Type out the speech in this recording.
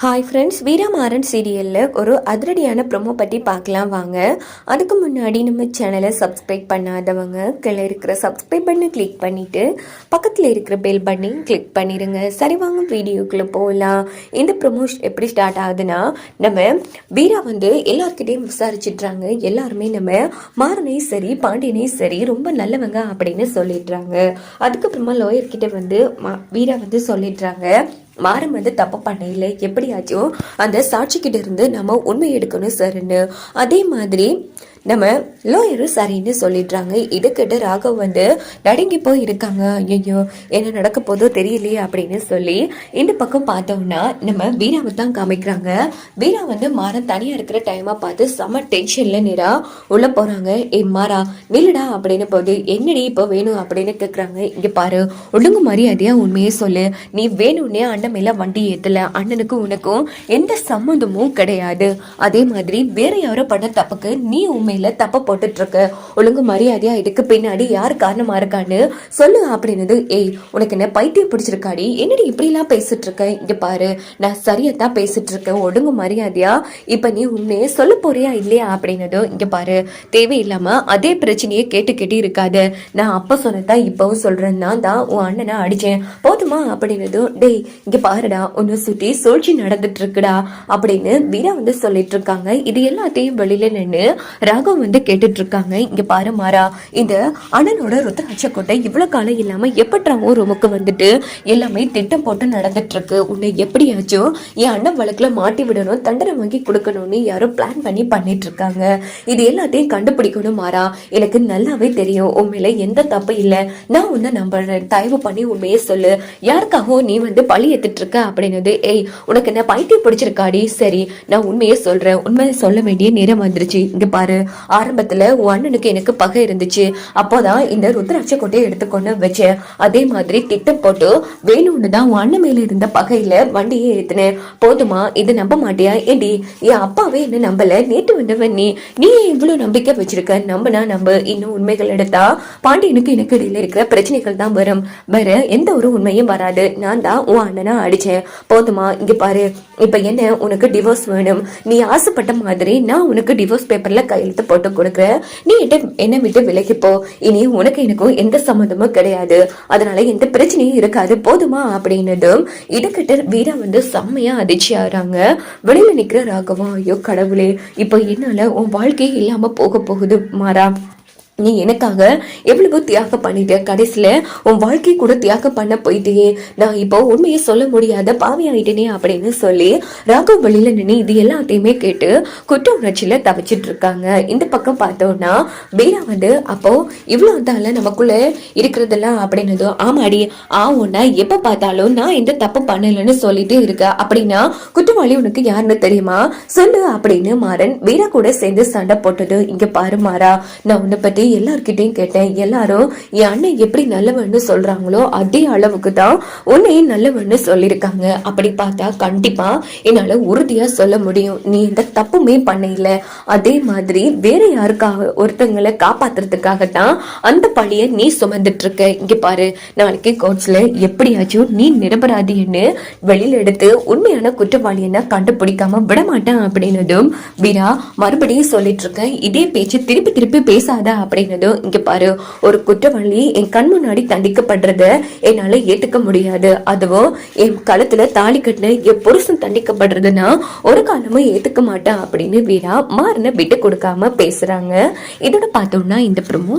Hi friends, Veeramaran சீரியலில் ஒரு அதிரடியான ப்ரொமோ பற்றி பார்க்கலாம் வாங்க. அதுக்கு முன்னாடி நம்ம சேனலை சப்ஸ்கிரைப் பண்ணாதவங்க கீழே இருக்கிற சப்ஸ்கிரைப் பண்ணி கிளிக் பண்ணிவிட்டு பக்கத்தில் இருக்கிற பெல் பட்டனையும் கிளிக் பண்ணிடுங்க. சரி வாங்க வீடியோக்குள்ளே போகலாம். இந்த ப்ரொமோ எப்படி ஸ்டார்ட் ஆகுதுன்னா, நம்ம வீரா எல்லார்கிட்டையும் விசாரிச்சிட்றாங்க. எல்லாருமே நம்ம மாறனையும் சரி பாண்டியனையும் சரி ரொம்ப நல்லவங்க அப்படின்னு சொல்லிடுறாங்க. அதுக்கப்புறமா லாயர்கிட்ட வீரா சொல்லிடுறாங்க, மாறன் தப்பு பண்ணையில் எப்படியாச்சும் அந்த சாட்சிக்கிட்ட இருந்து நம்ம உண்மை எடுக்கணும் சார்ன்னு. அதே மாதிரி நம்ம லோயரும் சரின்னு சொல்லிடுறாங்க. இதுக்கிட்ட ராகவ் நடுங்கி போய் இருக்காங்க. ஐயோ என்ன நடக்க போதோ தெரியலையே அப்படின்னு சொல்லி இந்த பக்கம் பார்த்தோம்னா நம்ம வீராவை தான் காமிக்கிறாங்க. வீரா மாறன் தனியாக இருக்கிற டைமாக பார்த்து செம டென்ஷனில் நேரா உள்ள போகிறாங்க. மாறா நில்லுடா அப்படின்னு போது, என்னடி இப்போ வேணும் அப்படின்னு கேட்குறாங்க. இங்கே பாரு, ஒழுங்கு மரியாதையாக உண்மையே சொல்லு. நீ வேணும்னே அண்ணன் மேலே வண்டி ஏற்றல. அண்ணனுக்கும் உனக்கும் எந்த சம்மந்தமும் கிடையாது. அதே மாதிரி வேற யாரோ பண்ண தப்புக்கு நீ உண்மையில தப்ப போட்டுட்டு இருக்க. ஒழுங்கு மரியாதையா இதுக்கு பின்னாடி யார் காரணமா இருக்கான்னு சொல்லு அப்படின்னது. ஏய், உனக்கு என்ன பைத்தியம் பிடிச்சிருக்காடி? என்னடி இப்படி எல்லாம் பேசிட்டு இருக்க? இங்க பாரு, நான் சரியாத்தான் பேசிட்டு இருக்கேன். ஒழுங்கு மரியாதையா இப்ப நீ உண்மையே சொல்ல போறியா இல்லையா அப்படின்னதும், இங்க பாரு, தேவையில்லாம அதே பிரச்சனையே கேட்டு இருக்காது. நான் அப்ப சொன்னதா இப்பவும் சொல்றேன். நான் தான் உன் அண்ணனை அடிச்சேன், போதுமா அப்படின்னதும், டேய் இங்க பாருடா, உன்னை சுற்றி சூழ்ச்சி நடந்துட்டு இருக்குடா அப்படின்னு வீரா சொல்லிட்டு இருக்காங்க. இது எல்லாத்தையும் வெளியில நின்று ராகவ் கேட்டுட்டு இருக்காங்க. இங்க பாரு மாறா, இந்த அண்ணனோட ருத்ராட்ச கோட்டை இவ்வளவு காலம் இல்லாம எப்பட்டாவும் ரூமுக்கு எல்லாமே திட்டம் போட்டு நடந்துட்டு இருக்கு. உன்னை எப்படியாச்சும் என் அண்ணன் வழக்குல மாட்டி விடணும், தண்டனை வாங்கி கொடுக்கணும்னு யாரோ பிளான் பண்ணிட்டு இருக்காங்க. இது எல்லாத்தையும் கண்டுபிடிக்கணும் மாறா. எனக்கு நல்லாவே தெரியும் உண்மையில எந்த தப்பு இல்லை. நான் உன்னை நம்புறேன். தயவு பண்ணி உண்மையே சொல்லு. யாருக்காகவும் நீ பழி ஏத்துட்டு இருக்க அப்படின்னது. ஏய், உனக்கு என்ன பைத்தியம் பிடிச்சிருக்காடி? சரி, நான் உண்மையே சொல்றேன். உண்மையை சொல்ல வேண்டிய நேரம் வந்துருச்சு. இங்க பாரு, ஆரம்பத்துல உன் அண்ணனுக்கு எனக்கு பகை இருந்துச்சு. அப்போதான் இந்த ருத்ராட்ச கோட்டையை எடுத்துக்கொண்டு வச்சேன். அதே மாதிரி திட்டம் போட்டு வேணும்னு தான் உன் அண்ணன் மேல இருந்த பகையில வண்டியை ஏத்துனேன். போதுமா? இது நம்ப மாட்டியா? ஏண்டி, என் அப்பாவே என்ன நம்பல. நேற்று வந்தவன் நீ இவ்வளவு நம்பிக்கை வச்சிருக்க. நம்பனா நம்ப. இன்னும் உண்மைகள் எடுத்தா பாண்டியனுக்கு எனக்கு இடையில இருக்கிற பிரச்சனைகள் தான் வரும். வேற எந்த ஒரு உண்மையும் வராது. நான் தான் உன் அண்ணனா அடிச்சேன். போதுமா? இங்க பாரு, இப்ப என்ன உனக்கு டிவோர்ஸ் வேணும். நீ ஆசைப்பட்ட மாதிரி நான் உனக்கு டிவோர்ஸ் பேப்பர்ல கையெழுத்து போட்டு கொடுக்குறேன். நீ என்ன விட்டு விலகிப்போ. இனி உனக்கு எனக்கும் எந்த சம்மந்தமும் கிடையாது. அதனால எந்த பிரச்சனையும் இருக்காது. போதுமா அப்படின்னதும் இதுகிட்ட வீரா செம்மையா அதிர்ச்சி ஆகுறாங்க. வெளியில நிக்கிற ராகவம், ஐயோ கடவுளே, இப்போ என்னால உன் வாழ்க்கையே இல்லாம போகுது மாறா. நீ எனக்காக எவ்வளவு தியாகம் பண்ணிட்ட. கடைசியில உன் வாழ்க்கை கூட தியாகம் பண்ண போயிட்டே. நான் இப்போ உண்மையை சொல்ல முடியாத பாவி ஆயிட்டேனே அப்படின்னு சொல்லி ராகவ் வெளியில நின்று இது எல்லாத்தையுமே கேட்டு குற்ற உணர்ச்சியில தவிச்சிட்டு இருக்காங்க. இந்த பக்கம் பார்த்தோம்னா வீரா அப்போ இவ்வளவு தால நமக்குள்ள இருக்கிறதெல்லாம் அப்படின்னதும், ஆமாடி உன்னை எப்ப பார்த்தாலும் நான் எந்த தப்பு பண்ணலன்னு சொல்லிட்டு இருக்க. அப்படின்னா குற்றவாளி உனக்கு யாருன்னு தெரியுமா? சொல்லு அப்படின்னு மாறன் வீரா கூட சேர்ந்து சண்டை போட்டது. இங்க பாரு மாறா, நான் உன்னை பத்தி எல்லார்கிட்டையும் கேட்டேன். எல்லாரும் என் அண்ணன் எப்படி நல்லவன்னு சொல்றாங்களோ அதே அளவுக்கு தான் உன்னையும் நல்லவன்னு சொல்லியிருக்காங்க. அப்படி பார்த்தா கண்டிப்பா என்னால உறுதியா சொல்ல முடியும், நீ எந்த தப்புமே பண்ணல. அதே மாதிரி வேற யாருக்காக ஒருத்தங்களை காப்பாத்துறதுக்காகத்தான் அந்த பழிய நீ சுமந்துட்டு இருக்க. இங்க பாரு, நாளைக்கு கோர்ட்ஸ்ல எப்படியாச்சும் நீ நிரபராதின்னு வெளியில எடுத்து உண்மையான குற்றவாளியன்னா கண்டுபிடிக்காம விடமாட்டேன் அப்படின்னதும் வீரா மறுபடியும் சொல்லிட்டு இருக்க. இதே பேச்சு திருப்பி பேசாத அப்படின்னதும், இங்க பாரு, ஒரு குற்றவாளி என் கண் முன்னாடி தண்டிக்கப்படுறத என்னால ஏத்துக்க முடியாது. அதுவும் என் கழுத்துல தாலி கட்டின என் புருஷன் தண்டிக்கப்படுறதுன்னா ஒரு காலமும் ஏத்துக்க மாட்டேன் அப்படின்னு வீரா மாறனை விட்டு கொடுக்காம பேசுறாங்க. இதோட பார்த்தோம்னா இந்த ப்ரோமோ